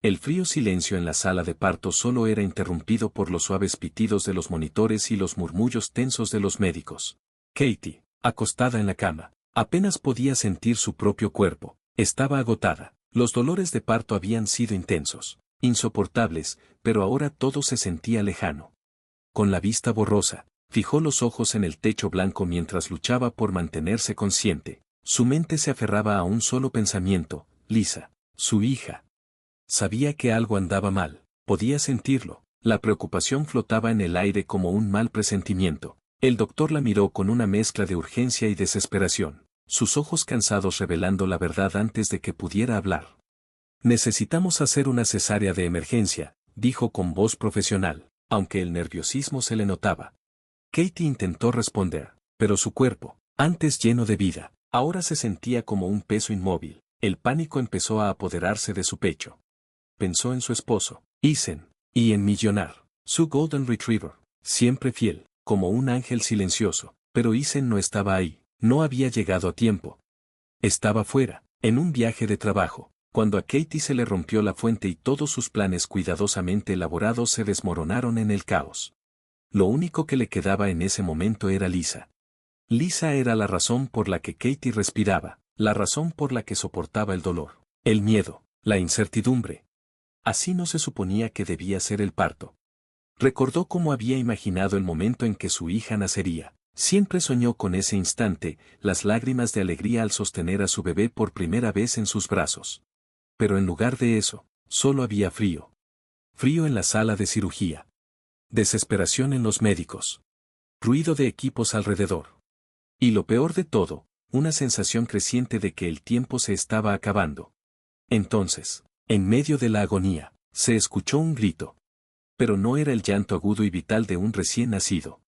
El frío silencio en la sala de parto solo era interrumpido por los suaves pitidos de los monitores y los murmullos tensos de los médicos. Katie, acostada en la cama, apenas podía sentir su propio cuerpo, estaba agotada. Los dolores de parto habían sido intensos, insoportables, pero ahora todo se sentía lejano. Con la vista borrosa, fijó los ojos en el techo blanco mientras luchaba por mantenerse consciente. Su mente se aferraba a un solo pensamiento: Lisa, su hija. Sabía que algo andaba mal, podía sentirlo. La preocupación flotaba en el aire como un mal presentimiento. El doctor la miró con una mezcla de urgencia y desesperación, sus ojos cansados revelando la verdad antes de que pudiera hablar. Necesitamos hacer una cesárea de emergencia, dijo con voz profesional, aunque el nerviosismo se le notaba. Katie intentó responder, pero su cuerpo, antes lleno de vida, ahora se sentía como un peso inmóvil. El pánico empezó a apoderarse de su pecho. Pensó en su esposo, Ethan, y en Millionaire, su Golden Retriever, siempre fiel, como un ángel silencioso, pero Ethan no estaba ahí, no había llegado a tiempo. Estaba fuera, en un viaje de trabajo, cuando a Katie se le rompió la fuente y todos sus planes cuidadosamente elaborados se desmoronaron en el caos. Lo único que le quedaba en ese momento era Lisa. Lisa era la razón por la que Katie respiraba, la razón por la que soportaba el dolor, el miedo, la incertidumbre. Así no se suponía que debía ser el parto. Recordó cómo había imaginado el momento en que su hija nacería. Siempre soñó con ese instante, las lágrimas de alegría al sostener a su bebé por primera vez en sus brazos. Pero en lugar de eso, solo había frío. Frío en la sala de cirugía. Desesperación en los médicos. Ruido de equipos alrededor. Y lo peor de todo, una sensación creciente de que el tiempo se estaba acabando. Entonces, en medio de la agonía, se escuchó un grito. Pero no era el llanto agudo y vital de un recién nacido.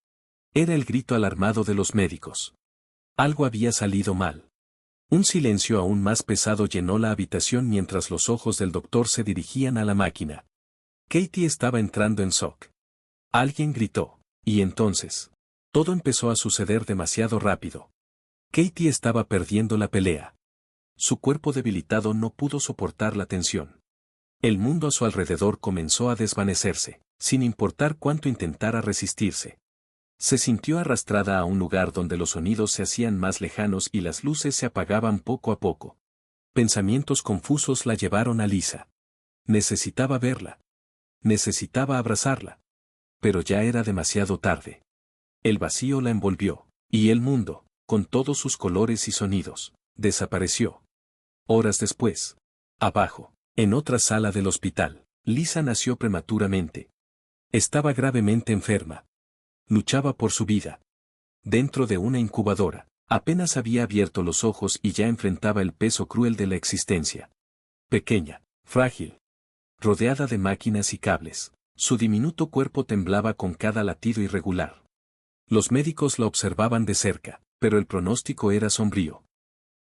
Era el grito alarmado de los médicos. Algo había salido mal. Un silencio aún más pesado llenó la habitación mientras los ojos del doctor se dirigían a la máquina. Katie estaba entrando en shock. Alguien gritó, y entonces, todo empezó a suceder demasiado rápido. Katie estaba perdiendo la pelea. Su cuerpo debilitado no pudo soportar la tensión. El mundo a su alrededor comenzó a desvanecerse, sin importar cuánto intentara resistirse. Se sintió arrastrada a un lugar donde los sonidos se hacían más lejanos y las luces se apagaban poco a poco. Pensamientos confusos la llevaron a Lisa. Necesitaba verla. Necesitaba abrazarla. Pero ya era demasiado tarde. El vacío la envolvió, y el mundo, con todos sus colores y sonidos, desapareció. Horas después, abajo, en otra sala del hospital, Lisa nació prematuramente. Estaba gravemente enferma. Luchaba por su vida. Dentro de una incubadora, apenas había abierto los ojos y ya enfrentaba el peso cruel de la existencia. Pequeña, frágil, rodeada de máquinas y cables, su diminuto cuerpo temblaba con cada latido irregular. Los médicos la observaban de cerca, pero el pronóstico era sombrío.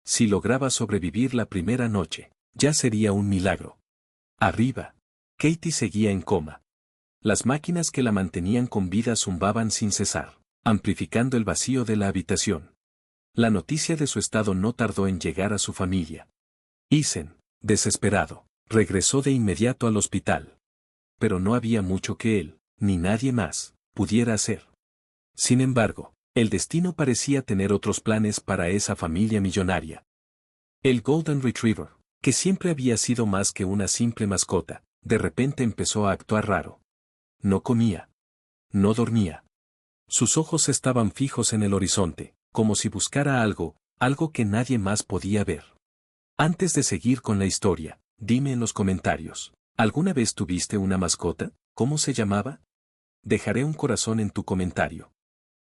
Si lograba sobrevivir la primera noche, ya sería un milagro. Arriba, Katie seguía en coma. Las máquinas que la mantenían con vida zumbaban sin cesar, amplificando el vacío de la habitación. La noticia de su estado no tardó en llegar a su familia. Ethan, desesperado, regresó de inmediato al hospital. Pero no había mucho que él, ni nadie más, pudiera hacer. Sin embargo, el destino parecía tener otros planes para esa familia millonaria. El Golden Retriever, que siempre había sido más que una simple mascota, de repente empezó a actuar raro. No comía. No dormía. Sus ojos estaban fijos en el horizonte, como si buscara algo, algo que nadie más podía ver. Antes de seguir con la historia, dime en los comentarios, ¿alguna vez tuviste una mascota? ¿Cómo se llamaba? Dejaré un corazón en tu comentario.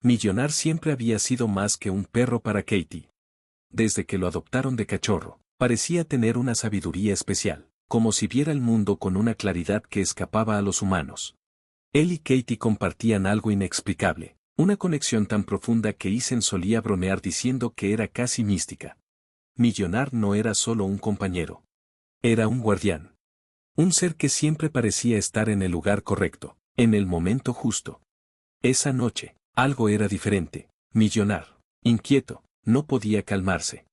Millionaire siempre había sido más que un perro para Katie. Desde que lo adoptaron de cachorro, parecía tener una sabiduría especial, como si viera el mundo con una claridad que escapaba a los humanos. Él y Katie compartían algo inexplicable, una conexión tan profunda que Ethan solía bromear diciendo que era casi mística. Millionaire no era solo un compañero. Era un guardián. Un ser que siempre parecía estar en el lugar correcto, en el momento justo. Esa noche, algo era diferente. Millionaire, inquieto, no podía calmarse.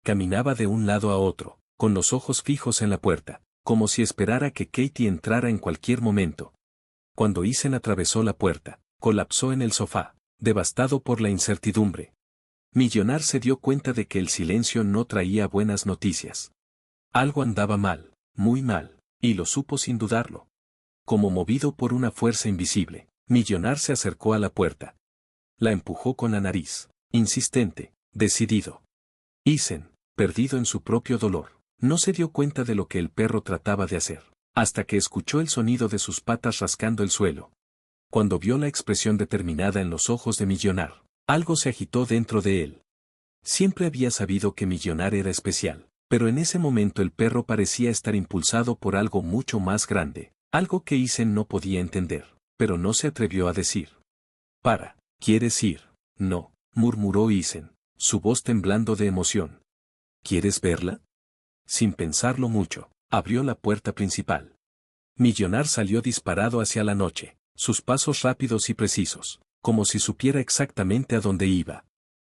Caminaba de un lado a otro, con los ojos fijos en la puerta, como si esperara que Katie entrara en cualquier momento. Cuando Isen atravesó la puerta, colapsó en el sofá, devastado por la incertidumbre. Millonar se dio cuenta de que el silencio no traía buenas noticias. Algo andaba mal, muy mal, y lo supo sin dudarlo. Como movido por una fuerza invisible, Millonar se acercó a la puerta. La empujó con la nariz, insistente, decidido. Isen, perdido en su propio dolor, no se dio cuenta de lo que el perro trataba de hacer, hasta que escuchó el sonido de sus patas rascando el suelo. Cuando vio la expresión determinada en los ojos de Millonar, algo se agitó dentro de él. Siempre había sabido que Millonar era especial, pero en ese momento el perro parecía estar impulsado por algo mucho más grande, algo que Isen no podía entender, pero no se atrevió a decir. ¿Quieres ir? No, murmuró Isen, su voz temblando de emoción. ¿Quieres verla? Sin pensarlo mucho, abrió la puerta principal. Millonar salió disparado hacia la noche, sus pasos rápidos y precisos, como si supiera exactamente a dónde iba.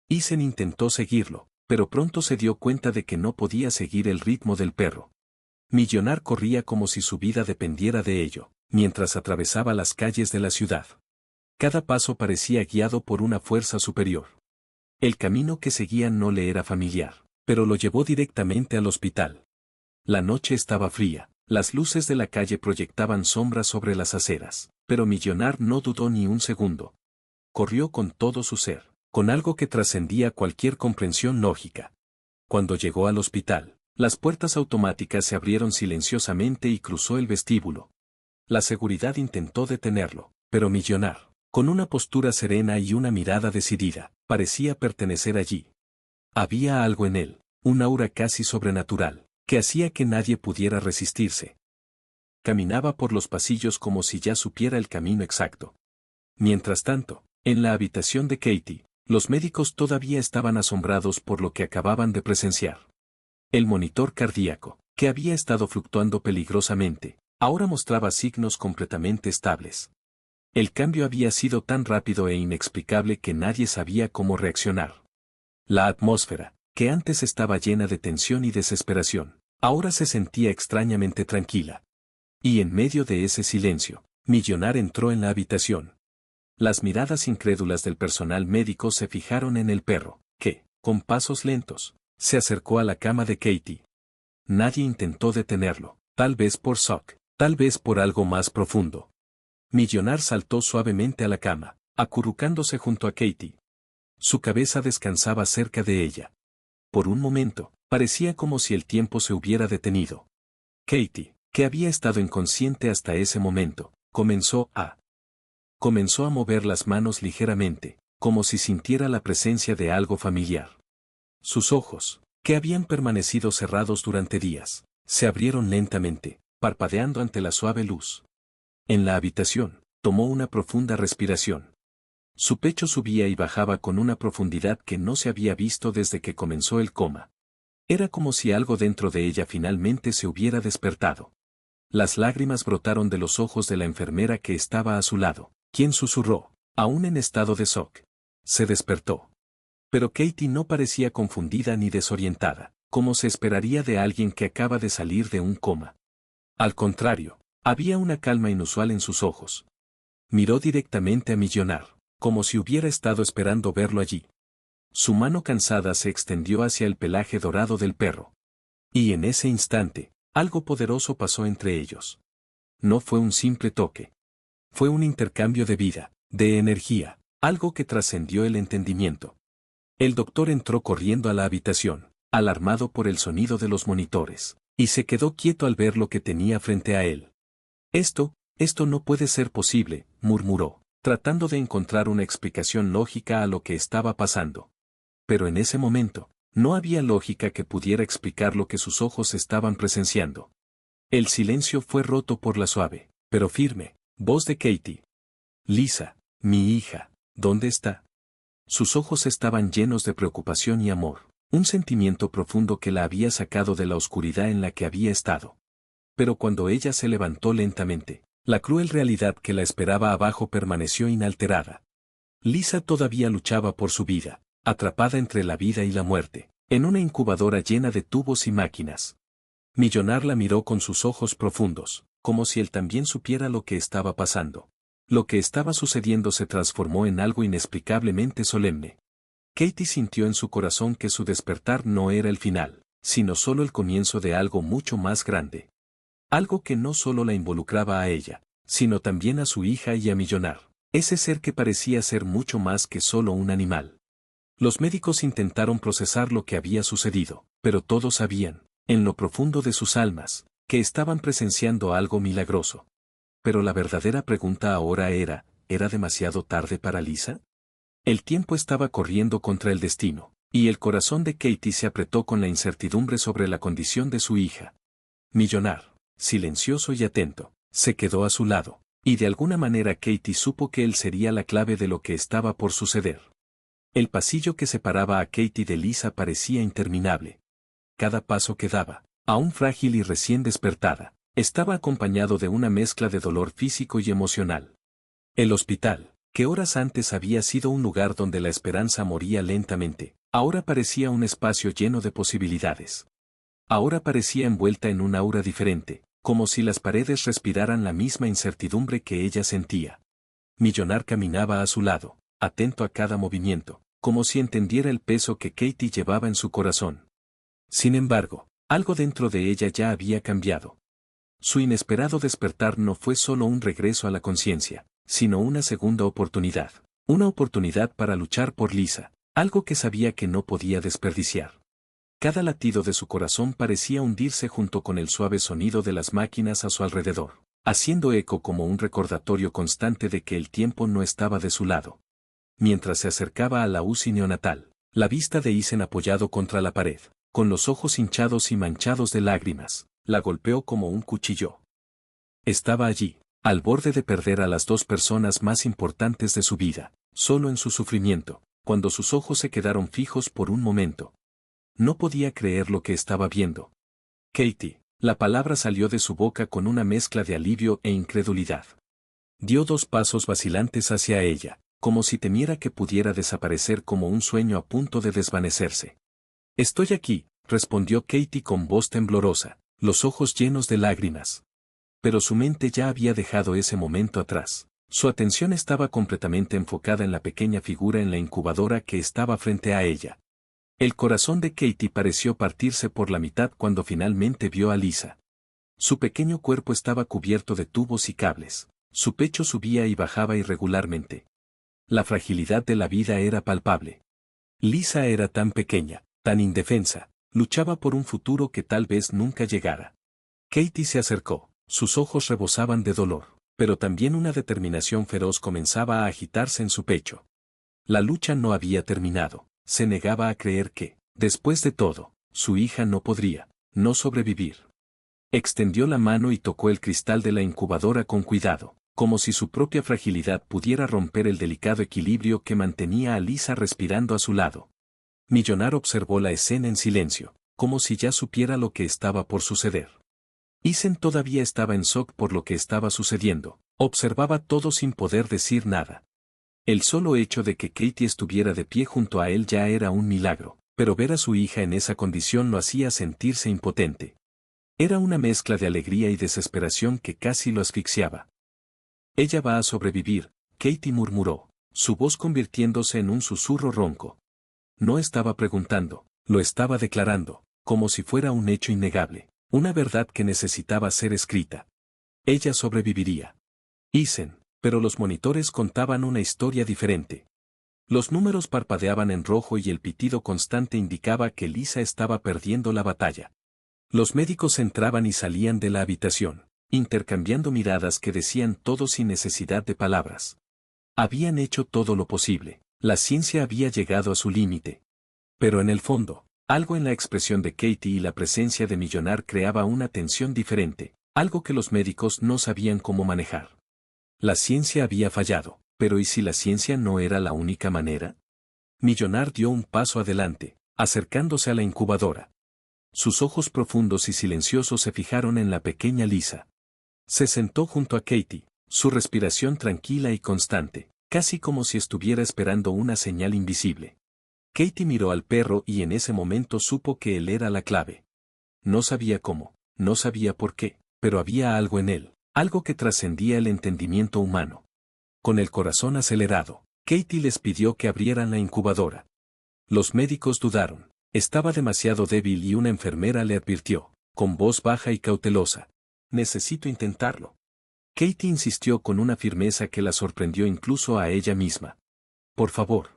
Isen intentó seguirlo, pero pronto se dio cuenta de que no podía seguir el ritmo del perro. Millonar corría como si su vida dependiera de ello, mientras atravesaba las calles de la ciudad. Cada paso parecía guiado por una fuerza superior. El camino que seguía no le era familiar, pero lo llevó directamente al hospital. La noche estaba fría, las luces de la calle proyectaban sombras sobre las aceras, pero Millonar no dudó ni un segundo. Corrió con todo su ser, con algo que trascendía cualquier comprensión lógica. Cuando llegó al hospital, las puertas automáticas se abrieron silenciosamente y cruzó el vestíbulo. La seguridad intentó detenerlo, pero Millonar, con una postura serena y una mirada decidida, parecía pertenecer allí. Había algo en él, un aura casi sobrenatural, que hacía que nadie pudiera resistirse. Caminaba por los pasillos como si ya supiera el camino exacto. Mientras tanto, en la habitación de Katie, los médicos todavía estaban asombrados por lo que acababan de presenciar. El monitor cardíaco, que había estado fluctuando peligrosamente, ahora mostraba signos completamente estables. El cambio había sido tan rápido e inexplicable que nadie sabía cómo reaccionar. La atmósfera, que antes estaba llena de tensión y desesperación, ahora se sentía extrañamente tranquila. Y en medio de ese silencio, Millonar entró en la habitación. Las miradas incrédulas del personal médico se fijaron en el perro, que, con pasos lentos, se acercó a la cama de Katie. Nadie intentó detenerlo, tal vez por shock, tal vez por algo más profundo. Millonar saltó suavemente a la cama, acurrucándose junto a Katie. Su cabeza descansaba cerca de ella. Por un momento, parecía como si el tiempo se hubiera detenido. Katie, que había estado inconsciente hasta ese momento, comenzó a mover las manos ligeramente, como si sintiera la presencia de algo familiar. Sus ojos, que habían permanecido cerrados durante días, se abrieron lentamente, parpadeando ante la suave luz. En la habitación, tomó una profunda respiración. Su pecho subía y bajaba con una profundidad que no se había visto desde que comenzó el coma. Era como si algo dentro de ella finalmente se hubiera despertado. Las lágrimas brotaron de los ojos de la enfermera que estaba a su lado, quien susurró, aún en estado de shock. Se despertó. Pero Katie no parecía confundida ni desorientada, como se esperaría de alguien que acaba de salir de un coma. Al contrario, había una calma inusual en sus ojos. Miró directamente a Millonar, como si hubiera estado esperando verlo allí. Su mano cansada se extendió hacia el pelaje dorado del perro. Y en ese instante, algo poderoso pasó entre ellos. No fue un simple toque. Fue un intercambio de vida, de energía, algo que trascendió el entendimiento. El doctor entró corriendo a la habitación, alarmado por el sonido de los monitores, y se quedó quieto al ver lo que tenía frente a él. Esto no puede ser posible, murmuró, tratando de encontrar una explicación lógica a lo que estaba pasando. Pero en ese momento, no había lógica que pudiera explicar lo que sus ojos estaban presenciando. El silencio fue roto por la suave, pero firme, voz de Katie. Lisa, mi hija, ¿dónde está? Sus ojos estaban llenos de preocupación y amor, un sentimiento profundo que la había sacado de la oscuridad en la que había estado. Pero cuando ella se levantó lentamente, la cruel realidad que la esperaba abajo permaneció inalterada. Lisa todavía luchaba por su vida, atrapada entre la vida y la muerte, en una incubadora llena de tubos y máquinas. Millonar la miró con sus ojos profundos, como si él también supiera lo que estaba pasando. Lo que estaba sucediendo se transformó en algo inexplicablemente solemne. Katie sintió en su corazón que su despertar no era el final, sino solo el comienzo de algo mucho más grande. Algo que no solo la involucraba a ella, sino también a su hija y a Millonar, ese ser que parecía ser mucho más que solo un animal. Los médicos intentaron procesar lo que había sucedido, pero todos sabían, en lo profundo de sus almas, que estaban presenciando algo milagroso. Pero la verdadera pregunta ahora ¿era demasiado tarde para Lisa? El tiempo estaba corriendo contra el destino, y el corazón de Katie se apretó con la incertidumbre sobre la condición de su hija. Millonar, silencioso y atento, se quedó a su lado, y de alguna manera Katie supo que él sería la clave de lo que estaba por suceder. El pasillo que separaba a Katie de Lisa parecía interminable. Cada paso que daba, aún frágil y recién despertada, estaba acompañado de una mezcla de dolor físico y emocional. El hospital, que horas antes había sido un lugar donde la esperanza moría lentamente, ahora parecía un espacio lleno de posibilidades. Ahora parecía envuelta en un aura diferente, como si las paredes respiraran la misma incertidumbre que ella sentía. Millonar caminaba a su lado, atento a cada movimiento, como si entendiera el peso que Katie llevaba en su corazón. Sin embargo, algo dentro de ella ya había cambiado. Su inesperado despertar no fue solo un regreso a la conciencia, sino una segunda oportunidad. Una oportunidad para luchar por Lisa, algo que sabía que no podía desperdiciar. Cada latido de su corazón parecía hundirse junto con el suave sonido de las máquinas a su alrededor, haciendo eco como un recordatorio constante de que el tiempo no estaba de su lado. Mientras se acercaba a la UCI neonatal, la vista de Isen apoyado contra la pared, con los ojos hinchados y manchados de lágrimas, la golpeó como un cuchillo. Estaba allí, al borde de perder a las dos personas más importantes de su vida, solo en su sufrimiento, cuando sus ojos se quedaron fijos por un momento. No podía creer lo que estaba viendo. Katie, la palabra salió de su boca con una mezcla de alivio e incredulidad. Dio 2 pasos vacilantes hacia ella, como si temiera que pudiera desaparecer como un sueño a punto de desvanecerse. Estoy aquí, respondió Katie con voz temblorosa, los ojos llenos de lágrimas. Pero su mente ya había dejado ese momento atrás. Su atención estaba completamente enfocada en la pequeña figura en la incubadora que estaba frente a ella. El corazón de Katie pareció partirse por la mitad cuando finalmente vio a Lisa. Su pequeño cuerpo estaba cubierto de tubos y cables. Su pecho subía y bajaba irregularmente. La fragilidad de la vida era palpable. Lisa era tan pequeña, tan indefensa, luchaba por un futuro que tal vez nunca llegara. Katie se acercó, sus ojos rebosaban de dolor, pero también una determinación feroz comenzaba a agitarse en su pecho. La lucha no había terminado. Se negaba a creer que, después de todo, su hija no sobrevivir. Extendió la mano y tocó el cristal de la incubadora con cuidado, como si su propia fragilidad pudiera romper el delicado equilibrio que mantenía a Lisa respirando a su lado. Millonar observó la escena en silencio, como si ya supiera lo que estaba por suceder. Isen todavía estaba en shock por lo que estaba sucediendo, observaba todo sin poder decir nada. El solo hecho de que Katie estuviera de pie junto a él ya era un milagro, pero ver a su hija en esa condición lo hacía sentirse impotente. Era una mezcla de alegría y desesperación que casi lo asfixiaba. Ella va a sobrevivir, Katie murmuró, su voz convirtiéndose en un susurro ronco. No estaba preguntando, lo estaba declarando, como si fuera un hecho innegable, una verdad que necesitaba ser escrita. Ella sobreviviría. Isen. Pero los monitores contaban una historia diferente. Los números parpadeaban en rojo y el pitido constante indicaba que Lisa estaba perdiendo la batalla. Los médicos entraban y salían de la habitación, intercambiando miradas que decían todo sin necesidad de palabras. Habían hecho todo lo posible, la ciencia había llegado a su límite. Pero en el fondo, algo en la expresión de Katie y la presencia de Millonar creaba una tensión diferente, algo que los médicos no sabían cómo manejar. La ciencia había fallado, pero ¿y si la ciencia no era la única manera? Millonar dio un paso adelante, acercándose a la incubadora. Sus ojos profundos y silenciosos se fijaron en la pequeña Lisa. Se sentó junto a Katie, su respiración tranquila y constante, casi como si estuviera esperando una señal invisible. Katie miró al perro y en ese momento supo que él era la clave. No sabía cómo, no sabía por qué, pero había algo en él, algo que trascendía el entendimiento humano. Con el corazón acelerado, Katie les pidió que abrieran la incubadora. Los médicos dudaron, estaba demasiado débil y una enfermera le advirtió, con voz baja y cautelosa: necesito intentarlo. Katie insistió con una firmeza que la sorprendió incluso a ella misma. Por favor.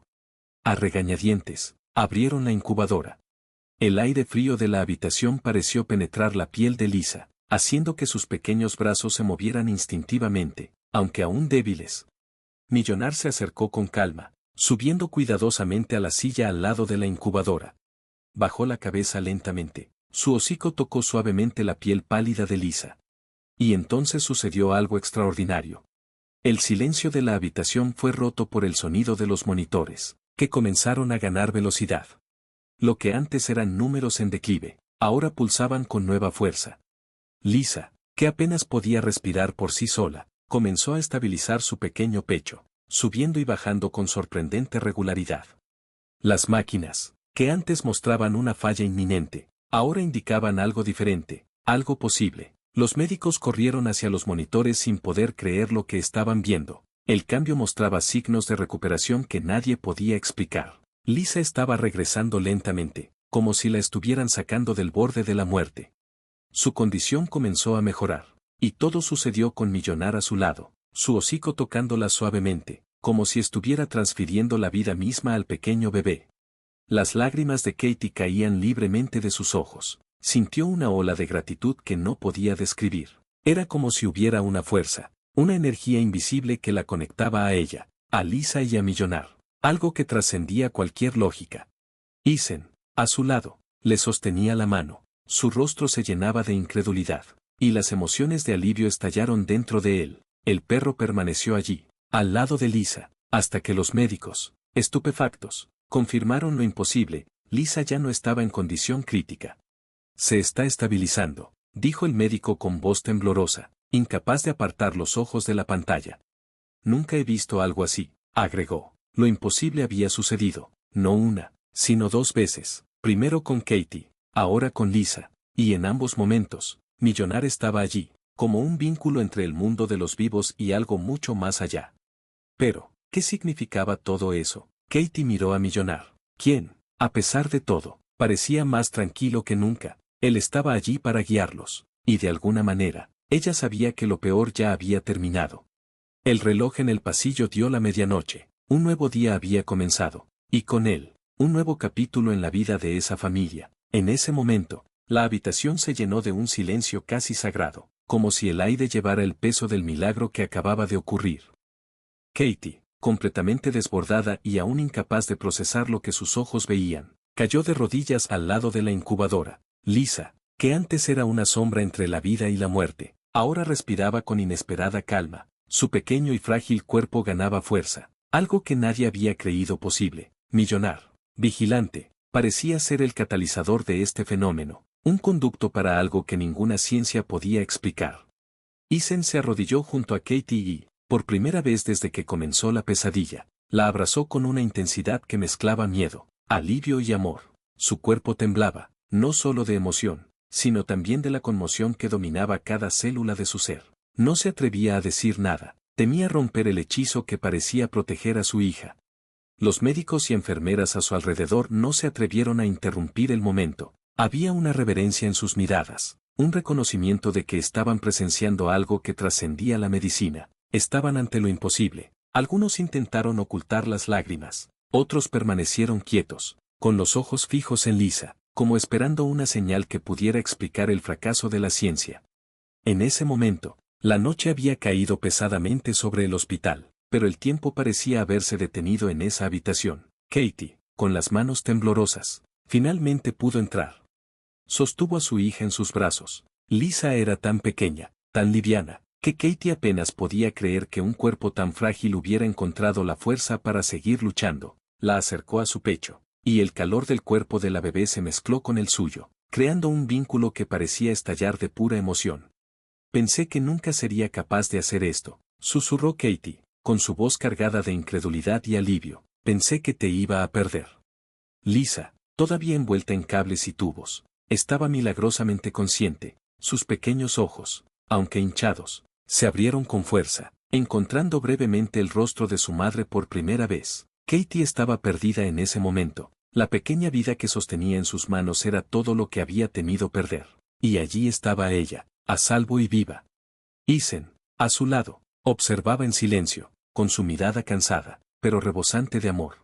A regañadientes, abrieron la incubadora. El aire frío de la habitación pareció penetrar la piel de Lisa, haciendo que sus pequeños brazos se movieran instintivamente, aunque aún débiles. Millonar se acercó con calma, subiendo cuidadosamente a la silla al lado de la incubadora. Bajó la cabeza lentamente, su hocico tocó suavemente la piel pálida de Lisa. Y entonces sucedió algo extraordinario. El silencio de la habitación fue roto por el sonido de los monitores, que comenzaron a ganar velocidad. Lo que antes eran números en declive, ahora pulsaban con nueva fuerza. Lisa, que apenas podía respirar por sí sola, comenzó a estabilizar su pequeño pecho, subiendo y bajando con sorprendente regularidad. Las máquinas, que antes mostraban una falla inminente, ahora indicaban algo diferente, algo posible. Los médicos corrieron hacia los monitores sin poder creer lo que estaban viendo. El cambio mostraba signos de recuperación que nadie podía explicar. Lisa estaba regresando lentamente, como si la estuvieran sacando del borde de la muerte. Su condición comenzó a mejorar, y todo sucedió con Millonar a su lado, su hocico tocándola suavemente, como si estuviera transfiriendo la vida misma al pequeño bebé. Las lágrimas de Katie caían libremente de sus ojos. Sintió una ola de gratitud que no podía describir. Era como si hubiera una fuerza, una energía invisible que la conectaba a ella, a Lisa y a Millonar, algo que trascendía cualquier lógica. Isen, a su lado, le sostenía la mano, su rostro se llenaba de incredulidad, y las emociones de alivio estallaron dentro de él. El perro permaneció allí, al lado de Lisa, hasta que los médicos, estupefactos, confirmaron lo imposible. Lisa ya no estaba en condición crítica. Se está estabilizando, dijo el médico con voz temblorosa, incapaz de apartar los ojos de la pantalla. Nunca he visto algo así, agregó. Lo imposible había sucedido, no una, sino dos veces, primero con Katie, ahora con Lisa, y en ambos momentos, Millonar estaba allí, como un vínculo entre el mundo de los vivos y algo mucho más allá. Pero, ¿qué significaba todo eso? Katie miró a Millonar, quien, a pesar de todo, parecía más tranquilo que nunca. Él estaba allí para guiarlos, y de alguna manera, ella sabía que lo peor ya había terminado. El reloj en el pasillo dio la medianoche, un nuevo día había comenzado, y con él, un nuevo capítulo en la vida de esa familia. En ese momento, la habitación se llenó de un silencio casi sagrado, como si el aire llevara el peso del milagro que acababa de ocurrir. Katie, completamente desbordada y aún incapaz de procesar lo que sus ojos veían, cayó de rodillas al lado de la incubadora. Lisa, que antes era una sombra entre la vida y la muerte, ahora respiraba con inesperada calma, su pequeño y frágil cuerpo ganaba fuerza, algo que nadie había creído posible. Millonar, vigilante, parecía ser el catalizador de este fenómeno, un conducto para algo que ninguna ciencia podía explicar. Isen se arrodilló junto a Katie y, por primera vez desde que comenzó la pesadilla, la abrazó con una intensidad que mezclaba miedo, alivio y amor. Su cuerpo temblaba, no solo de emoción, sino también de la conmoción que dominaba cada célula de su ser. No se atrevía a decir nada, temía romper el hechizo que parecía proteger a su hija. Los médicos y enfermeras a su alrededor no se atrevieron a interrumpir el momento. Había una reverencia en sus miradas, un reconocimiento de que estaban presenciando algo que trascendía la medicina. Estaban ante lo imposible. Algunos intentaron ocultar las lágrimas, otros permanecieron quietos, con los ojos fijos en Lisa, como esperando una señal que pudiera explicar el fracaso de la ciencia. En ese momento, la noche había caído pesadamente sobre el hospital, pero el tiempo parecía haberse detenido en esa habitación. Katie, con las manos temblorosas, finalmente pudo entrar. Sostuvo a su hija en sus brazos. Lisa era tan pequeña, tan liviana, que Katie apenas podía creer que un cuerpo tan frágil hubiera encontrado la fuerza para seguir luchando. La acercó a su pecho, y el calor del cuerpo de la bebé se mezcló con el suyo, creando un vínculo que parecía estallar de pura emoción. Pensé que nunca sería capaz de hacer esto, susurró Katie, con su voz cargada de incredulidad y alivio. Pensé que te iba a perder. Lisa, todavía envuelta en cables y tubos, estaba milagrosamente consciente. Sus pequeños ojos, aunque hinchados, se abrieron con fuerza, encontrando brevemente el rostro de su madre por primera vez. Katie estaba perdida en ese momento. La pequeña vida que sostenía en sus manos era todo lo que había temido perder. Y allí estaba ella, a salvo y viva. Isen, a su lado, observaba en silencio, con su mirada cansada, pero rebosante de amor.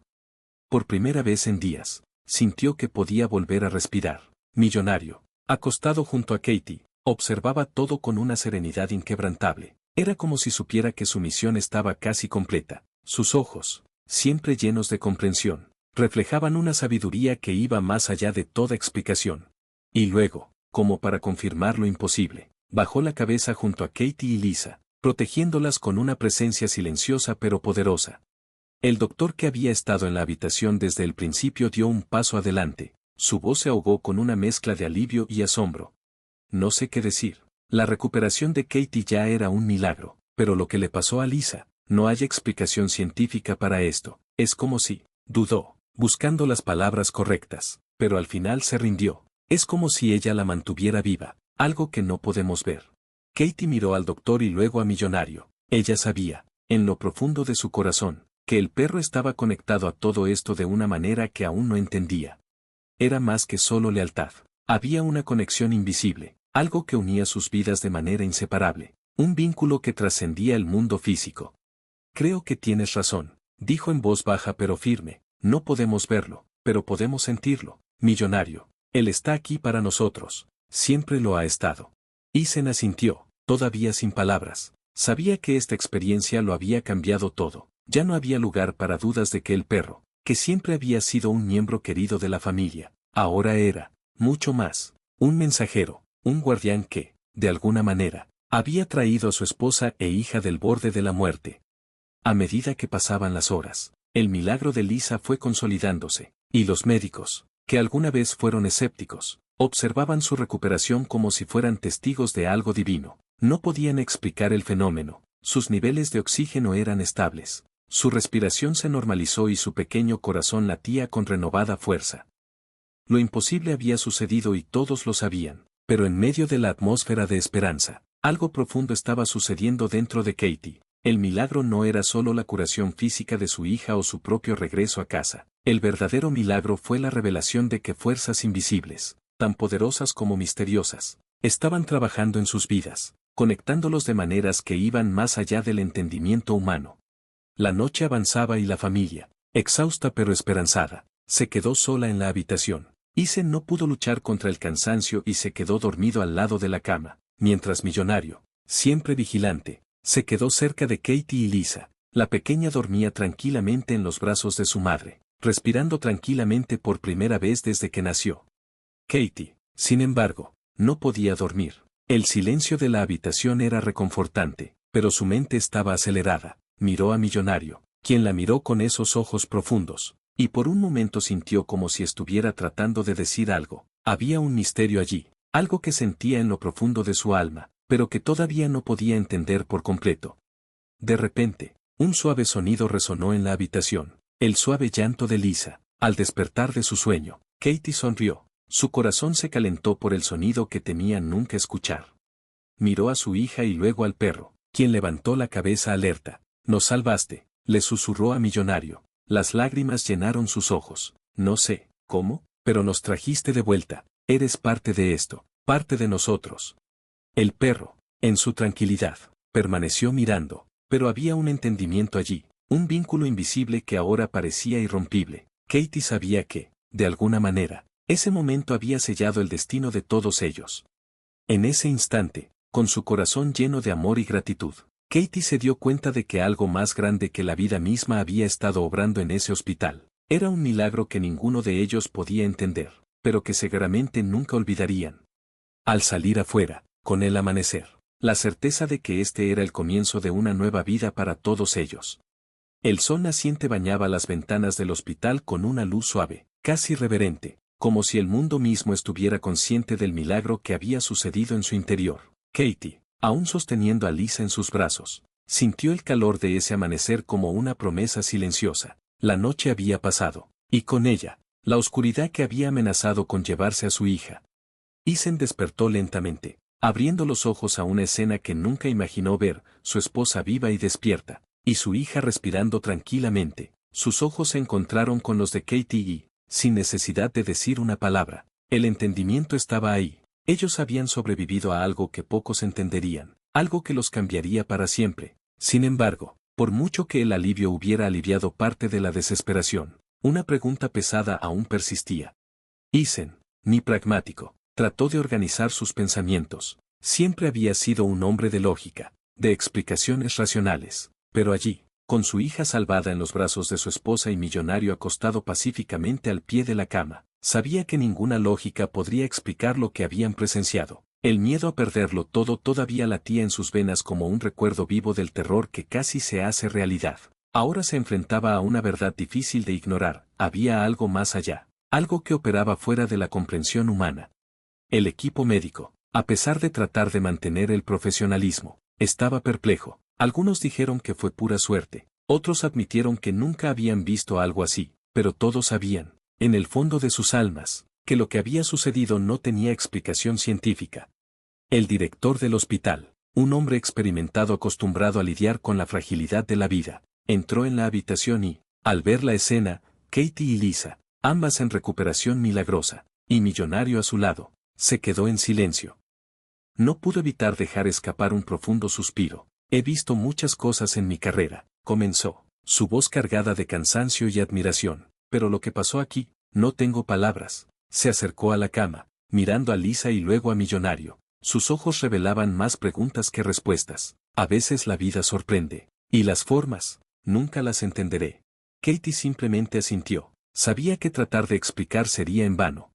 Por primera vez en días, sintió que podía volver a respirar. Millonario, acostado junto a Katie, observaba todo con una serenidad inquebrantable. Era como si supiera que su misión estaba casi completa. Sus ojos, siempre llenos de comprensión, reflejaban una sabiduría que iba más allá de toda explicación. Y luego, como para confirmar lo imposible, bajó la cabeza junto a Katie y Lisa, protegiéndolas con una presencia silenciosa pero poderosa. El doctor que había estado en la habitación desde el principio dio un paso adelante, su voz se ahogó con una mezcla de alivio y asombro. No sé qué decir. La recuperación de Katie ya era un milagro, pero lo que le pasó a Lisa, no hay explicación científica para esto. Es como si, dudó, buscando las palabras correctas, pero al final se rindió. Es como si ella la mantuviera viva, algo que no podemos ver. Katie miró al doctor y luego a Millonario. Ella sabía, en lo profundo de su corazón, que el perro estaba conectado a todo esto de una manera que aún no entendía. Era más que solo lealtad. Había una conexión invisible, algo que unía sus vidas de manera inseparable, un vínculo que trascendía el mundo físico. Creo que tienes razón, dijo en voz baja pero firme, no podemos verlo, pero podemos sentirlo. Millonario, él está aquí para nosotros, siempre lo ha estado. Isen asintió, todavía sin palabras. Sabía que esta experiencia lo había cambiado todo. Ya no había lugar para dudas de que el perro, que siempre había sido un miembro querido de la familia, ahora era, mucho más, un mensajero, un guardián que, de alguna manera, había traído a su esposa e hija del borde de la muerte. A medida que pasaban las horas, el milagro de Lisa fue consolidándose, y los médicos, que alguna vez fueron escépticos, observaban su recuperación como si fueran testigos de algo divino. No podían explicar el fenómeno, sus niveles de oxígeno eran estables. Su respiración se normalizó y su pequeño corazón latía con renovada fuerza. Lo imposible había sucedido y todos lo sabían, pero en medio de la atmósfera de esperanza, algo profundo estaba sucediendo dentro de Katie. El milagro no era solo la curación física de su hija o su propio regreso a casa. El verdadero milagro fue la revelación de que fuerzas invisibles, tan poderosas como misteriosas, estaban trabajando en sus vidas, conectándolos de maneras que iban más allá del entendimiento humano. La noche avanzaba y la familia, exhausta pero esperanzada, se quedó sola en la habitación. Isen no pudo luchar contra el cansancio y se quedó dormido al lado de la cama, mientras Millonario, siempre vigilante, se quedó cerca de Katie y Lisa. La pequeña dormía tranquilamente en los brazos de su madre, respirando tranquilamente por primera vez desde que nació. Katie, sin embargo, no podía dormir. El silencio de la habitación era reconfortante, pero su mente estaba acelerada. Miró a Millonario, quien la miró con esos ojos profundos, y por un momento sintió como si estuviera tratando de decir algo. Había un misterio allí, algo que sentía en lo profundo de su alma, pero que todavía no podía entender por completo. De repente, un suave sonido resonó en la habitación, el suave llanto de Lisa. Al despertar de su sueño, Katie sonrió, su corazón se calentó por el sonido que temía nunca escuchar. Miró a su hija y luego al perro, quien levantó la cabeza alerta. Nos salvaste, le susurró a Millonario. Las lágrimas llenaron sus ojos. No sé, ¿cómo? Pero nos trajiste de vuelta. Eres parte de esto, parte de nosotros. El perro, en su tranquilidad, permaneció mirando, pero había un entendimiento allí, un vínculo invisible que ahora parecía irrompible. Katie sabía que, de alguna manera, ese momento había sellado el destino de todos ellos. En ese instante, con su corazón lleno de amor y gratitud, Katie se dio cuenta de que algo más grande que la vida misma había estado obrando en ese hospital. Era un milagro que ninguno de ellos podía entender, pero que seguramente nunca olvidarían. Al salir afuera, con el amanecer, la certeza de que este era el comienzo de una nueva vida para todos ellos. El sol naciente bañaba las ventanas del hospital con una luz suave, casi reverente, como si el mundo mismo estuviera consciente del milagro que había sucedido en su interior. Katie, aún sosteniendo a Lisa en sus brazos, sintió el calor de ese amanecer como una promesa silenciosa. La noche había pasado, y con ella, la oscuridad que había amenazado con llevarse a su hija. Isen despertó lentamente, abriendo los ojos a una escena que nunca imaginó ver, su esposa viva y despierta, y su hija respirando tranquilamente. Sus ojos se encontraron con los de Katie y, sin necesidad de decir una palabra, el entendimiento estaba ahí. Ellos habían sobrevivido a algo que pocos entenderían, algo que los cambiaría para siempre. Sin embargo, por mucho que el alivio hubiera aliviado parte de la desesperación, una pregunta pesada aún persistía. Eisen, ni pragmático, trató de organizar sus pensamientos. Siempre había sido un hombre de lógica, de explicaciones racionales, pero allí, con su hija salvada en los brazos de su esposa y millonario acostado pacíficamente al pie de la cama, sabía que ninguna lógica podría explicar lo que habían presenciado. El miedo a perderlo todo todavía latía en sus venas como un recuerdo vivo del terror que casi se hace realidad. Ahora se enfrentaba a una verdad difícil de ignorar, había algo más allá, algo que operaba fuera de la comprensión humana. El equipo médico, a pesar de tratar de mantener el profesionalismo, estaba perplejo. Algunos dijeron que fue pura suerte, otros admitieron que nunca habían visto algo así, pero todos sabían, en el fondo de sus almas, que lo que había sucedido no tenía explicación científica. El director del hospital, un hombre experimentado acostumbrado a lidiar con la fragilidad de la vida, entró en la habitación y, al ver la escena, Katie y Lisa, ambas en recuperación milagrosa, y millonario a su lado, se quedó en silencio. No pudo evitar dejar escapar un profundo suspiro. He visto muchas cosas en mi carrera, comenzó, su voz cargada de cansancio y admiración, pero lo que pasó aquí, no tengo palabras. Se acercó a la cama, mirando a Lisa y luego a Millonario. Sus ojos revelaban más preguntas que respuestas. A veces la vida sorprende. Y las formas, nunca las entenderé. Katie simplemente asintió. Sabía que tratar de explicar sería en vano.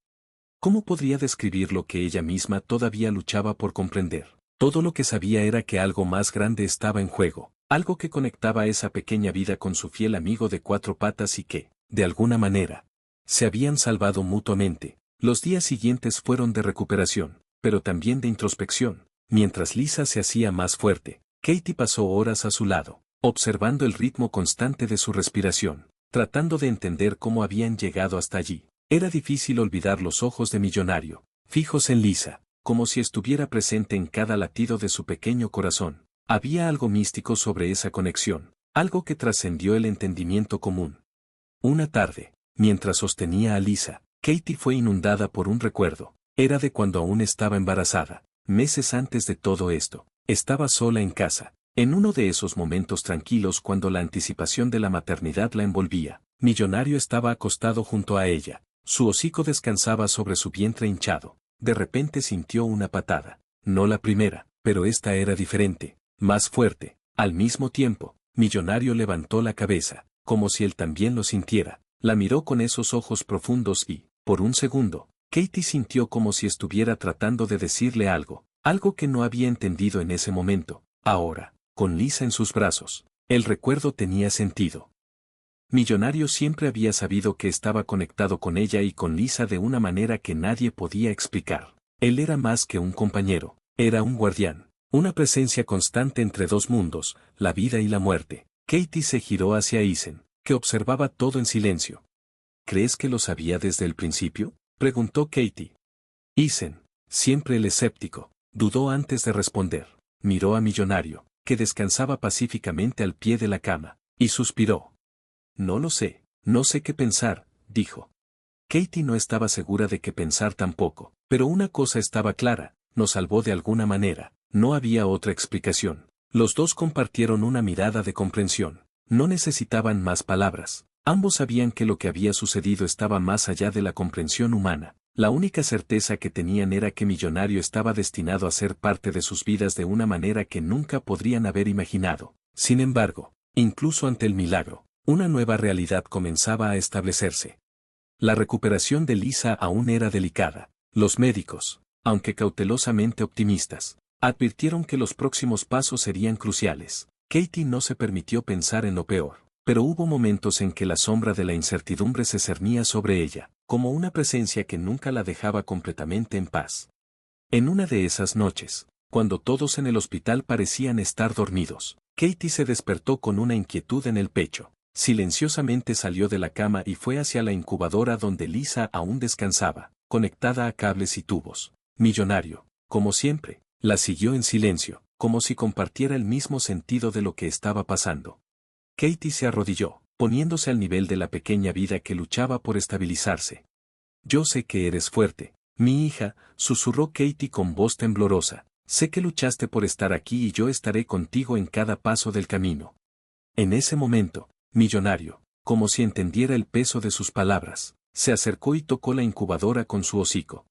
¿Cómo podría describir lo que ella misma todavía luchaba por comprender? Todo lo que sabía era que algo más grande estaba en juego, algo que conectaba esa pequeña vida con su fiel amigo de cuatro patas y que, de alguna manera, se habían salvado mutuamente. Los días siguientes fueron de recuperación, pero también de introspección. Mientras Lisa se hacía más fuerte, Katie pasó horas a su lado, observando el ritmo constante de su respiración, tratando de entender cómo habían llegado hasta allí. Era difícil olvidar los ojos de Millonario, fijos en Lisa, como si estuviera presente en cada latido de su pequeño corazón. Había algo místico sobre esa conexión, algo que trascendió el entendimiento común. Una tarde, mientras sostenía a Lisa, Katie fue inundada por un recuerdo. Era de cuando aún estaba embarazada, meses antes de todo esto. Estaba sola en casa, en uno de esos momentos tranquilos cuando la anticipación de la maternidad la envolvía. Millonario estaba acostado junto a ella, su hocico descansaba sobre su vientre hinchado. De repente sintió una patada. No la primera, pero esta era diferente, más fuerte. Al mismo tiempo, Millonario levantó la cabeza, como si él también lo sintiera. La miró con esos ojos profundos y, por un segundo, Katie sintió como si estuviera tratando de decirle algo, algo que no había entendido en ese momento. Ahora, con Lisa en sus brazos, el recuerdo tenía sentido. Millonario siempre había sabido que estaba conectado con ella y con Lisa de una manera que nadie podía explicar. Él era más que un compañero, era un guardián, una presencia constante entre dos mundos, la vida y la muerte. Katie se giró hacia Eisen, que observaba todo en silencio. ¿Crees que lo sabía desde el principio?, preguntó Katie. Eisen, siempre el escéptico, dudó antes de responder. Miró a Millonario, que descansaba pacíficamente al pie de la cama, y suspiró. No lo sé, no sé qué pensar, dijo. Katie no estaba segura de qué pensar tampoco, pero una cosa estaba clara, nos salvó de alguna manera, no había otra explicación. Los dos compartieron una mirada de comprensión, no necesitaban más palabras, ambos sabían que lo que había sucedido estaba más allá de la comprensión humana. La única certeza que tenían era que Millonario estaba destinado a ser parte de sus vidas de una manera que nunca podrían haber imaginado. Sin embargo, incluso ante el milagro, una nueva realidad comenzaba a establecerse. La recuperación de Lisa aún era delicada. Los médicos, aunque cautelosamente optimistas, advirtieron que los próximos pasos serían cruciales. Katie no se permitió pensar en lo peor, pero hubo momentos en que la sombra de la incertidumbre se cernía sobre ella, como una presencia que nunca la dejaba completamente en paz. En una de esas noches, cuando todos en el hospital parecían estar dormidos, Katie se despertó con una inquietud en el pecho. Silenciosamente salió de la cama y fue hacia la incubadora donde Lisa aún descansaba, conectada a cables y tubos. Millonario, como siempre, La siguió en silencio, como si compartiera el mismo sentido de lo que estaba pasando. Katie se arrodilló, poniéndose al nivel de la pequeña vida que luchaba por estabilizarse. Yo sé que eres fuerte, mi hija, susurró Katie con voz temblorosa. Sé que luchaste por estar aquí y yo estaré contigo en cada paso del camino. En ese momento, Millonario, como si entendiera el peso de sus palabras, se acercó y tocó la incubadora con su hocico.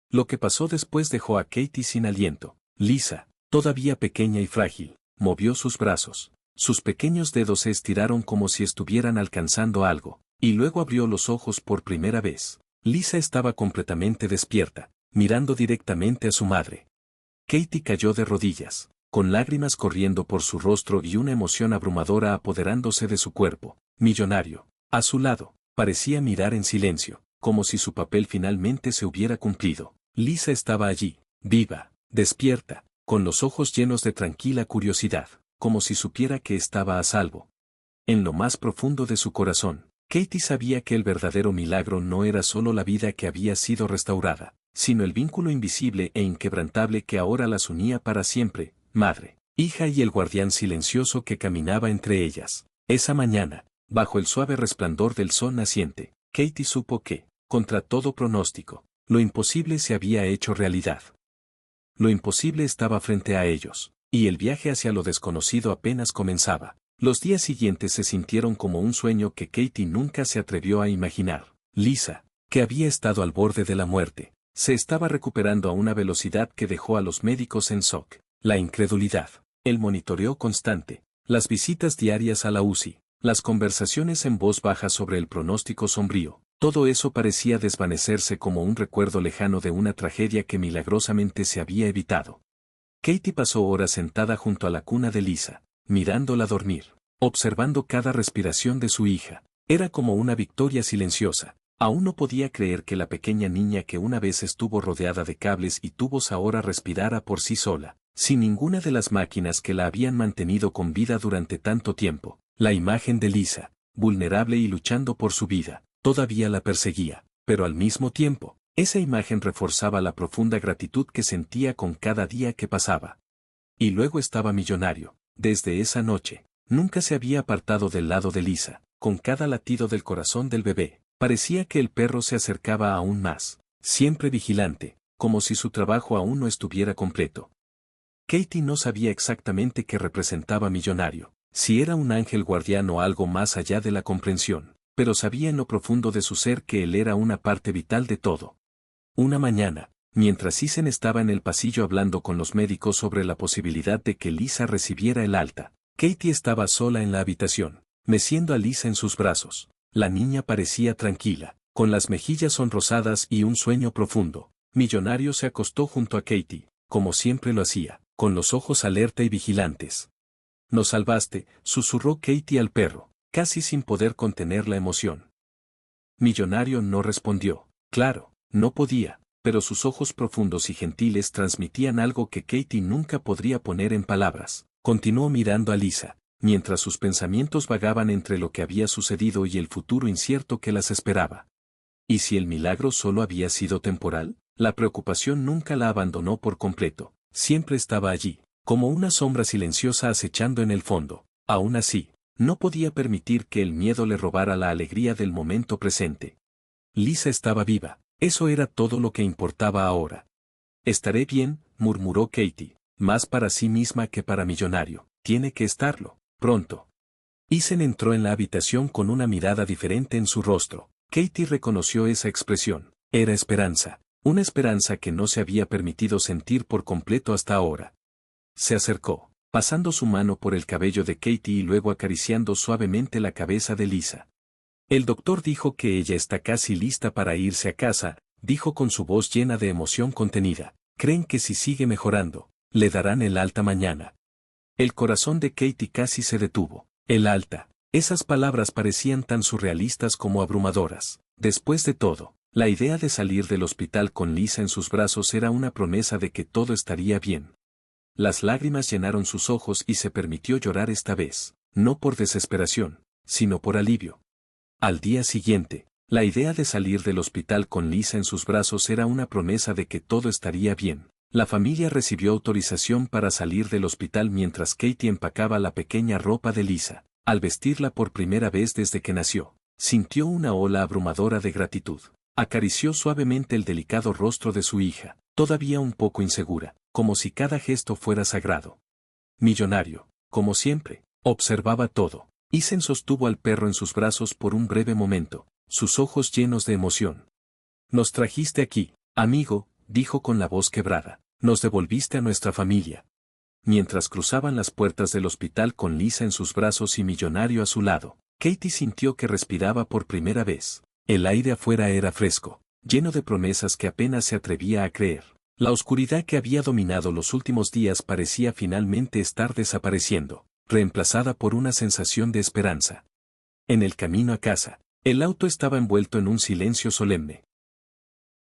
Lo que pasó después dejó a Katie sin aliento. Lisa, todavía pequeña y frágil, movió sus brazos. Sus pequeños dedos se estiraron como si estuvieran alcanzando algo, y luego abrió los ojos por primera vez. Lisa estaba completamente despierta, mirando directamente a su madre. Katie cayó de rodillas, con lágrimas corriendo por su rostro y una emoción abrumadora apoderándose de su cuerpo. Millonario, a su lado, parecía mirar en silencio, como si su papel finalmente se hubiera cumplido. Lisa estaba allí, viva, despierta, con los ojos llenos de tranquila curiosidad, como si supiera que estaba a salvo. En lo más profundo de su corazón, Katie sabía que el verdadero milagro no era solo la vida que había sido restaurada, sino el vínculo invisible e inquebrantable que ahora las unía para siempre, madre, hija y el guardián silencioso que caminaba entre ellas. Esa mañana, bajo el suave resplandor del sol naciente, Katie supo que, contra todo pronóstico, lo imposible se había hecho realidad. Lo imposible estaba frente a ellos, y el viaje hacia lo desconocido apenas comenzaba. Los días siguientes se sintieron como un sueño que Katie nunca se atrevió a imaginar. Lisa, que había estado al borde de la muerte, se estaba recuperando a una velocidad que dejó a los médicos en shock. La incredulidad, el monitoreo constante, las visitas diarias a la UCI, las conversaciones en voz baja sobre el pronóstico sombrío, todo eso parecía desvanecerse como un recuerdo lejano de una tragedia que milagrosamente se había evitado. Katie pasó horas sentada junto a la cuna de Lisa, mirándola dormir, observando cada respiración de su hija. Era como una victoria silenciosa. Aún no podía creer que la pequeña niña que una vez estuvo rodeada de cables y tubos ahora respirara por sí sola, sin ninguna de las máquinas que la habían mantenido con vida durante tanto tiempo. La imagen de Lisa, vulnerable y luchando por su vida, todavía la perseguía, pero al mismo tiempo, esa imagen reforzaba la profunda gratitud que sentía con cada día que pasaba. Y luego estaba Millonario. Desde esa noche, nunca se había apartado del lado de Lisa. Con cada latido del corazón del bebé, parecía que el perro se acercaba aún más, siempre vigilante, como si su trabajo aún no estuviera completo. Katie no sabía exactamente qué representaba Millonario, si era un ángel guardián o algo más allá de la comprensión, pero sabía en lo profundo de su ser que él era una parte vital de todo. Una mañana, mientras Isen estaba en el pasillo hablando con los médicos sobre la posibilidad de que Lisa recibiera el alta, Katie estaba sola en la habitación, meciendo a Lisa en sus brazos. La niña parecía tranquila, con las mejillas sonrosadas y un sueño profundo. Millonario se acostó junto a Katie, como siempre lo hacía, con los ojos alerta y vigilantes. «Nos salvaste», susurró Katie al perro, casi sin poder contener la emoción. Millonario no respondió. Claro, no podía, pero sus ojos profundos y gentiles transmitían algo que Katie nunca podría poner en palabras. Continuó mirando a Lisa, mientras sus pensamientos vagaban entre lo que había sucedido y el futuro incierto que las esperaba. ¿Y si el milagro solo había sido temporal? La preocupación nunca la abandonó por completo, siempre estaba allí, como una sombra silenciosa acechando en el fondo. Aún así, no podía permitir que el miedo le robara la alegría del momento presente. Lisa estaba viva, eso era todo lo que importaba ahora. «Estaré bien», murmuró Katie, más para sí misma que para Millonario. «Tiene que estarlo, pronto». Isen entró en la habitación con una mirada diferente en su rostro. Katie reconoció esa expresión. Era esperanza, una esperanza que no se había permitido sentir por completo hasta ahora. Se acercó, pasando su mano por el cabello de Katie y luego acariciando suavemente la cabeza de Lisa. «El doctor dijo que ella está casi lista para irse a casa», dijo con su voz llena de emoción contenida. «Creen que si sigue mejorando, le darán el alta mañana». El corazón de Katie casi se detuvo. El alta. Esas palabras parecían tan surrealistas como abrumadoras. Después de todo, la idea de salir del hospital con Lisa en sus brazos era una promesa de que todo estaría bien. Las lágrimas llenaron sus ojos y se permitió llorar esta vez, no por desesperación, sino por alivio. Al día siguiente, la idea de salir del hospital con Lisa en sus brazos era una promesa de que todo estaría bien. La familia recibió autorización para salir del hospital mientras Katie empacaba la pequeña ropa de Lisa. Al vestirla por primera vez desde que nació, sintió una ola abrumadora de gratitud. Acarició suavemente el delicado rostro de su hija, todavía un poco insegura, como si cada gesto fuera sagrado. Millonario, como siempre, observaba todo. Ethan sostuvo al perro en sus brazos por un breve momento, sus ojos llenos de emoción. «Nos trajiste aquí, amigo», dijo con la voz quebrada. «Nos devolviste a nuestra familia». Mientras cruzaban las puertas del hospital con Lisa en sus brazos y Millonario a su lado, Katie sintió que respiraba por primera vez. El aire afuera era fresco, lleno de promesas que apenas se atrevía a creer. La oscuridad que había dominado los últimos días parecía finalmente estar desapareciendo, reemplazada por una sensación de esperanza. En el camino a casa, el auto estaba envuelto en un silencio solemne.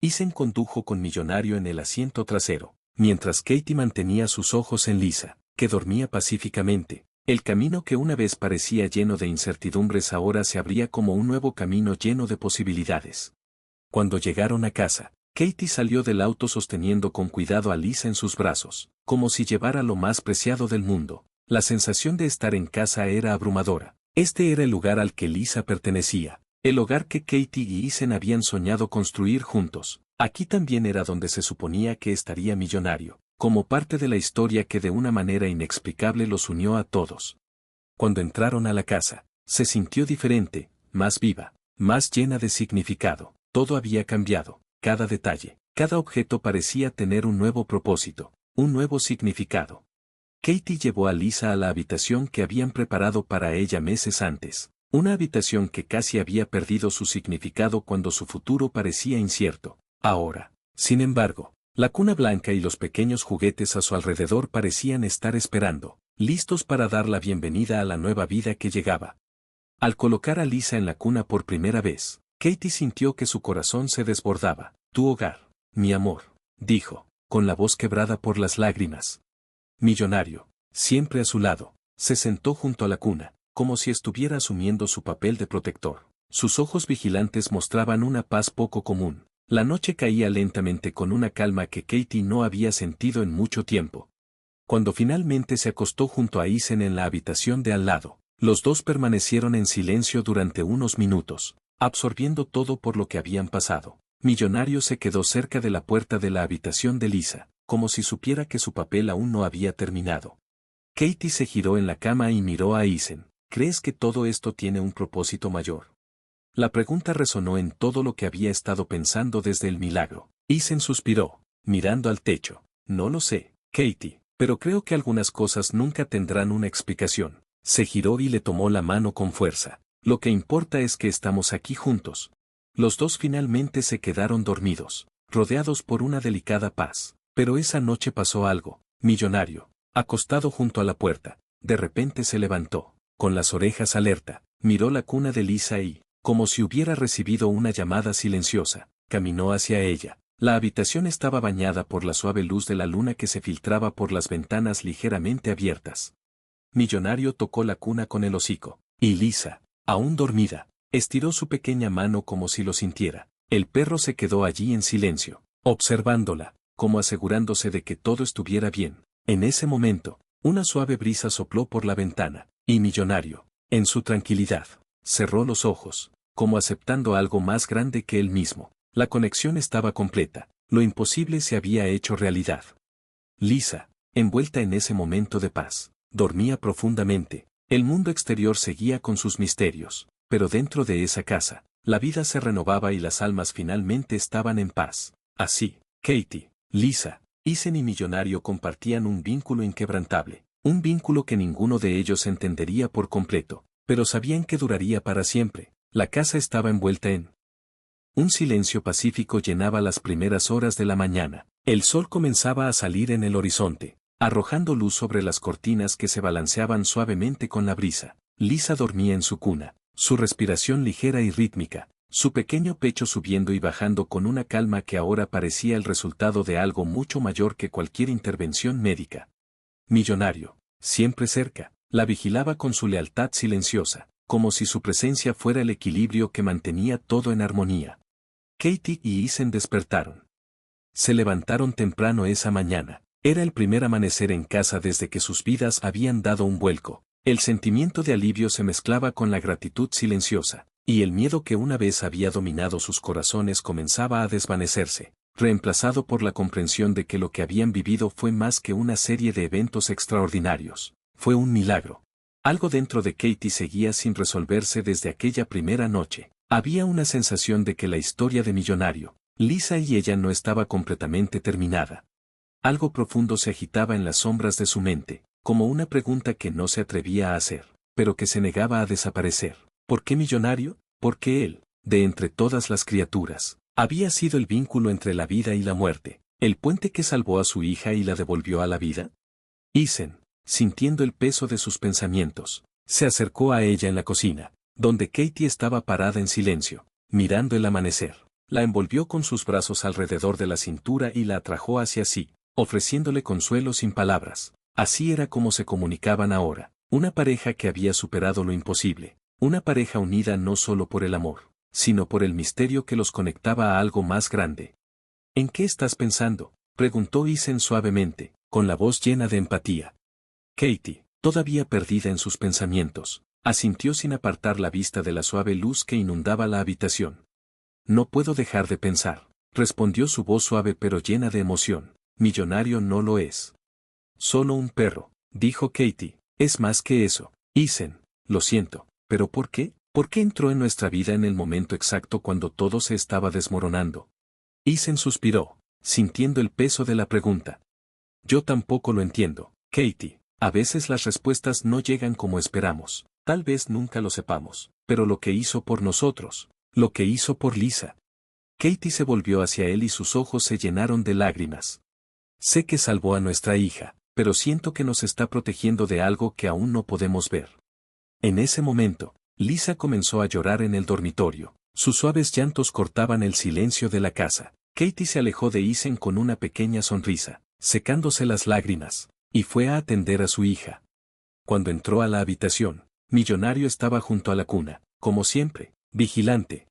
Ethan condujo con Millonario en el asiento trasero, mientras Katie mantenía sus ojos en Lisa, que dormía pacíficamente. El camino que una vez parecía lleno de incertidumbres ahora se abría como un nuevo camino lleno de posibilidades. Cuando llegaron a casa, Katie salió del auto sosteniendo con cuidado a Lisa en sus brazos, como si llevara lo más preciado del mundo. La sensación de estar en casa era abrumadora. Este era el lugar al que Lisa pertenecía, el hogar que Katie y Ethan habían soñado construir juntos. Aquí también era donde se suponía que estaría Millonario, como parte de la historia que de una manera inexplicable los unió a todos. Cuando entraron a la casa, se sintió diferente, más viva, más llena de significado. Todo había cambiado, cada detalle, cada objeto parecía tener un nuevo propósito, un nuevo significado. Katie llevó a Lisa a la habitación que habían preparado para ella meses antes, una habitación que casi había perdido su significado cuando su futuro parecía incierto. Ahora, sin embargo, la cuna blanca y los pequeños juguetes a su alrededor parecían estar esperando, listos para dar la bienvenida a la nueva vida que llegaba. Al colocar a Lisa en la cuna por primera vez, Katie sintió que su corazón se desbordaba. «Tu hogar, mi amor», dijo, con la voz quebrada por las lágrimas. Millonario, siempre a su lado, se sentó junto a la cuna, como si estuviera asumiendo su papel de protector. Sus ojos vigilantes mostraban una paz poco común. La noche caía lentamente con una calma que Katie no había sentido en mucho tiempo. Cuando finalmente se acostó junto a Ethan en la habitación de al lado, los dos permanecieron en silencio durante unos minutos, absorbiendo todo por lo que habían pasado. Millonario se quedó cerca de la puerta de la habitación de Lisa, como si supiera que su papel aún no había terminado. Katie se giró en la cama y miró a Ethan. «¿Crees que todo esto tiene un propósito mayor?». La pregunta resonó en todo lo que había estado pensando desde el milagro. Ethan suspiró, mirando al techo. «No lo sé, Katie, pero creo que algunas cosas nunca tendrán una explicación». Se giró y le tomó la mano con fuerza. «Lo que importa es que estamos aquí juntos». Los dos finalmente se quedaron dormidos, rodeados por una delicada paz. Pero esa noche pasó algo. Millonario, acostado junto a la puerta, de repente se levantó, con las orejas alerta, miró la cuna de Lisa y, como si hubiera recibido una llamada silenciosa, caminó hacia ella. La habitación estaba bañada por la suave luz de la luna que se filtraba por las ventanas ligeramente abiertas. Millonario tocó la cuna con el hocico, y Lisa, aún dormida, estiró su pequeña mano como si lo sintiera. El perro se quedó allí en silencio, observándola, como asegurándose de que todo estuviera bien. En ese momento, una suave brisa sopló por la ventana, y Millonario, en su tranquilidad, cerró los ojos, como aceptando algo más grande que él mismo. La conexión estaba completa, lo imposible se había hecho realidad. Lisa, envuelta en ese momento de paz, dormía profundamente. El mundo exterior seguía con sus misterios, pero dentro de esa casa, la vida se renovaba y las almas finalmente estaban en paz. Así, Katie, Lisa, Ethan y Millonario compartían un vínculo inquebrantable, un vínculo que ninguno de ellos entendería por completo, pero sabían que duraría para siempre. La casa estaba envuelta en un silencio pacífico llenaba las primeras horas de la mañana. El sol comenzaba a salir en el horizonte, arrojando luz sobre las cortinas que se balanceaban suavemente con la brisa. Lisa dormía en su cuna, su respiración ligera y rítmica, su pequeño pecho subiendo y bajando con una calma que ahora parecía el resultado de algo mucho mayor que cualquier intervención médica. Millonario, siempre cerca, la vigilaba con su lealtad silenciosa, como si su presencia fuera el equilibrio que mantenía todo en armonía. Katie y Ethan despertaron. Se levantaron temprano esa mañana. Era el primer amanecer en casa desde que sus vidas habían dado un vuelco. El sentimiento de alivio se mezclaba con la gratitud silenciosa, y el miedo que una vez había dominado sus corazones comenzaba a desvanecerse, reemplazado por la comprensión de que lo que habían vivido fue más que una serie de eventos extraordinarios. Fue un milagro. Algo dentro de Katie seguía sin resolverse desde aquella primera noche. Había una sensación de que la historia de Millonario, Lisa y ella no estaba completamente terminada. Algo profundo se agitaba en las sombras de su mente, como una pregunta que no se atrevía a hacer, pero que se negaba a desaparecer. ¿Por qué Millonario? Porque él, de entre todas las criaturas, había sido el vínculo entre la vida y la muerte, el puente que salvó a su hija y la devolvió a la vida. Isen, sintiendo el peso de sus pensamientos, se acercó a ella en la cocina, donde Katie estaba parada en silencio, mirando el amanecer. La envolvió con sus brazos alrededor de la cintura y la atrajo hacia sí, ofreciéndole consuelo sin palabras. Así era como se comunicaban ahora, una pareja que había superado lo imposible, una pareja unida no solo por el amor, sino por el misterio que los conectaba a algo más grande. ¿En qué estás pensando?, preguntó Isen suavemente, con la voz llena de empatía. Katie, todavía perdida en sus pensamientos, asintió sin apartar la vista de la suave luz que inundaba la habitación. No puedo dejar de pensar, respondió su voz suave pero llena de emoción. Millonario no lo es. Solo un perro, dijo Katie. Es más que eso. Isen, lo siento, pero ¿por qué? ¿Por qué entró en nuestra vida en el momento exacto cuando todo se estaba desmoronando? Isen suspiró, sintiendo el peso de la pregunta. Yo tampoco lo entiendo, Katie. A veces las respuestas no llegan como esperamos. Tal vez nunca lo sepamos, pero lo que hizo por nosotros, lo que hizo por Lisa. Katie se volvió hacia él y sus ojos se llenaron de lágrimas. Sé que salvó a nuestra hija, pero siento que nos está protegiendo de algo que aún no podemos ver. En ese momento, Lisa comenzó a llorar en el dormitorio. Sus suaves llantos cortaban el silencio de la casa. Katie se alejó de Isen con una pequeña sonrisa, secándose las lágrimas, y fue a atender a su hija. Cuando entró a la habitación, Millonario estaba junto a la cuna, como siempre, vigilante.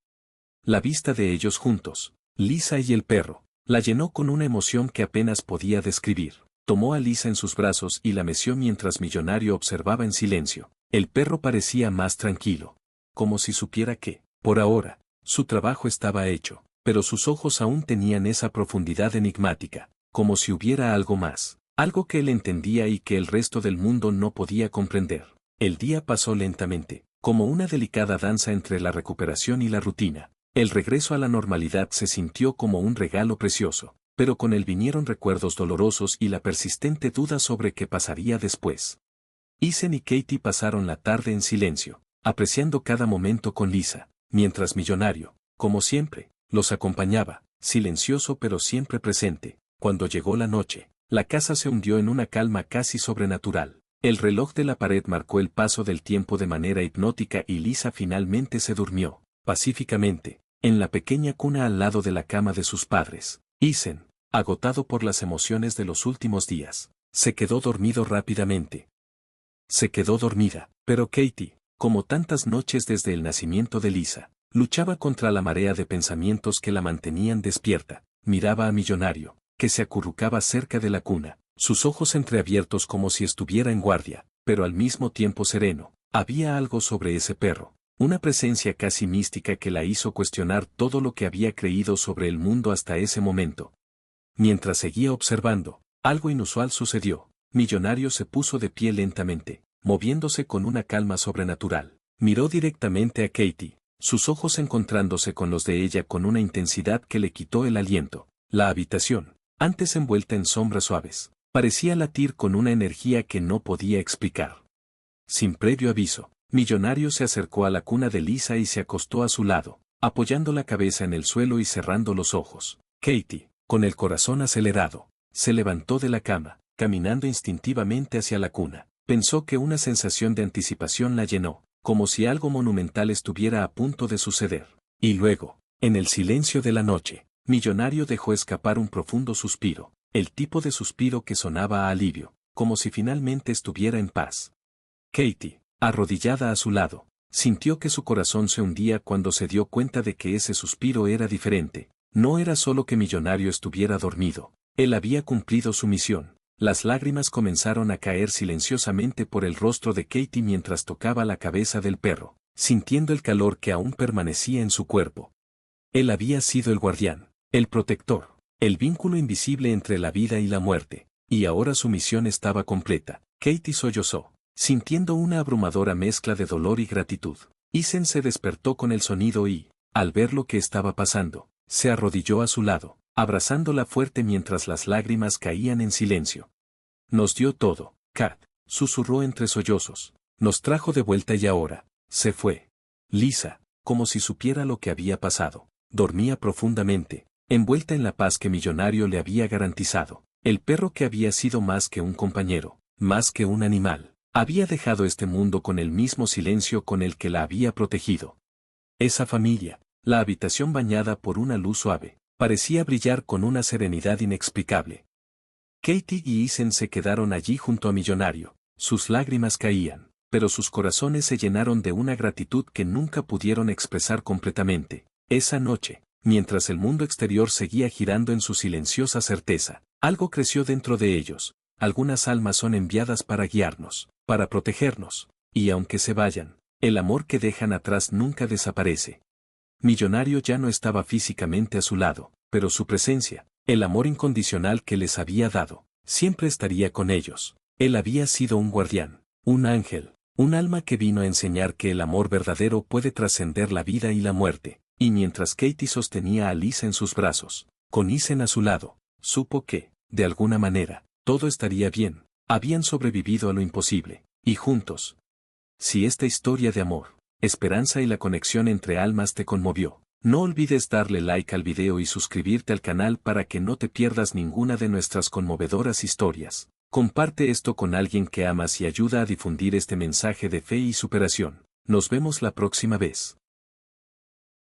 La vista de ellos juntos, Lisa y el perro, la llenó con una emoción que apenas podía describir. Tomó a Lisa en sus brazos y la meció mientras Millonario observaba en silencio. El perro parecía más tranquilo, como si supiera que, por ahora, su trabajo estaba hecho, pero sus ojos aún tenían esa profundidad enigmática, como si hubiera algo más, algo que él entendía y que el resto del mundo no podía comprender. El día pasó lentamente, como una delicada danza entre la recuperación y la rutina. El regreso a la normalidad se sintió como un regalo precioso, pero con él vinieron recuerdos dolorosos y la persistente duda sobre qué pasaría después. Isen y Katie pasaron la tarde en silencio, apreciando cada momento con Lisa, mientras Millonario, como siempre, los acompañaba, silencioso pero siempre presente. Cuando llegó la noche, la casa se hundió en una calma casi sobrenatural. El reloj de la pared marcó el paso del tiempo de manera hipnótica y Lisa finalmente se durmió, pacíficamente, en la pequeña cuna al lado de la cama de sus padres. Isen, agotado por las emociones de los últimos días, se quedó dormido rápidamente. Se quedó dormida, pero Katie, como tantas noches desde el nacimiento de Lisa, luchaba contra la marea de pensamientos que la mantenían despierta. Miraba a Millonario, que se acurrucaba cerca de la cuna, sus ojos entreabiertos como si estuviera en guardia, pero al mismo tiempo sereno. Había algo sobre ese perro, una presencia casi mística que la hizo cuestionar todo lo que había creído sobre el mundo hasta ese momento. Mientras seguía observando, algo inusual sucedió. Millonario se puso de pie lentamente, moviéndose con una calma sobrenatural. Miró directamente a Katie, sus ojos encontrándose con los de ella con una intensidad que le quitó el aliento. La habitación, antes envuelta en sombras suaves, parecía latir con una energía que no podía explicar. Sin previo aviso, Millonario se acercó a la cuna de Lisa y se acostó a su lado, apoyando la cabeza en el suelo y cerrando los ojos. Katie, con el corazón acelerado, se levantó de la cama, caminando instintivamente hacia la cuna. Pensó que una sensación de anticipación la llenó, como si algo monumental estuviera a punto de suceder. Y luego, en el silencio de la noche, Millonario dejó escapar un profundo suspiro, el tipo de suspiro que sonaba a alivio, como si finalmente estuviera en paz. Katie, arrodillada a su lado, sintió que su corazón se hundía cuando se dio cuenta de que ese suspiro era diferente, No era solo que Millonario estuviera dormido, él había cumplido su misión. Las lágrimas comenzaron a caer silenciosamente por el rostro de Katie mientras tocaba la cabeza del perro, sintiendo el calor que aún permanecía en su cuerpo. Él había sido el guardián, el protector, el vínculo invisible entre la vida y la muerte, y ahora su misión estaba completa. Katie sollozó, sintiendo una abrumadora mezcla de dolor y gratitud. Isen se despertó con el sonido y, al ver lo que estaba pasando, se arrodilló a su lado, abrazándola fuerte mientras las lágrimas caían en silencio. Nos dio todo, Kat, susurró entre sollozos. Nos trajo de vuelta y ahora, se fue. Lisa, como si supiera lo que había pasado, dormía profundamente, envuelta en la paz que Millonario le había garantizado. El perro que había sido más que un compañero, más que un animal, había dejado este mundo con el mismo silencio con el que la había protegido. Esa familia, la habitación bañada por una luz suave, parecía brillar con una serenidad inexplicable. Katie y Isen se quedaron allí junto a Millonario, sus lágrimas caían, pero sus corazones se llenaron de una gratitud que nunca pudieron expresar completamente. Esa noche, mientras el mundo exterior seguía girando en su silenciosa certeza, algo creció dentro de ellos. Algunas almas son enviadas para guiarnos, para protegernos, y aunque se vayan, el amor que dejan atrás nunca desaparece. Millonario ya no estaba físicamente a su lado, pero su presencia, el amor incondicional que les había dado, siempre estaría con ellos. Él había sido un guardián, un ángel, un alma que vino a enseñar que el amor verdadero puede trascender la vida y la muerte, y mientras Katie sostenía a Lisa en sus brazos, con Isen a su lado, supo que, de alguna manera, todo estaría bien, habían sobrevivido a lo imposible, y juntos. Si esta historia de amor, esperanza y la conexión entre almas te conmovió, no olvides darle like al video y suscribirte al canal para que no te pierdas ninguna de nuestras conmovedoras historias. Comparte esto con alguien que amas y ayuda a difundir este mensaje de fe y superación. Nos vemos la próxima vez.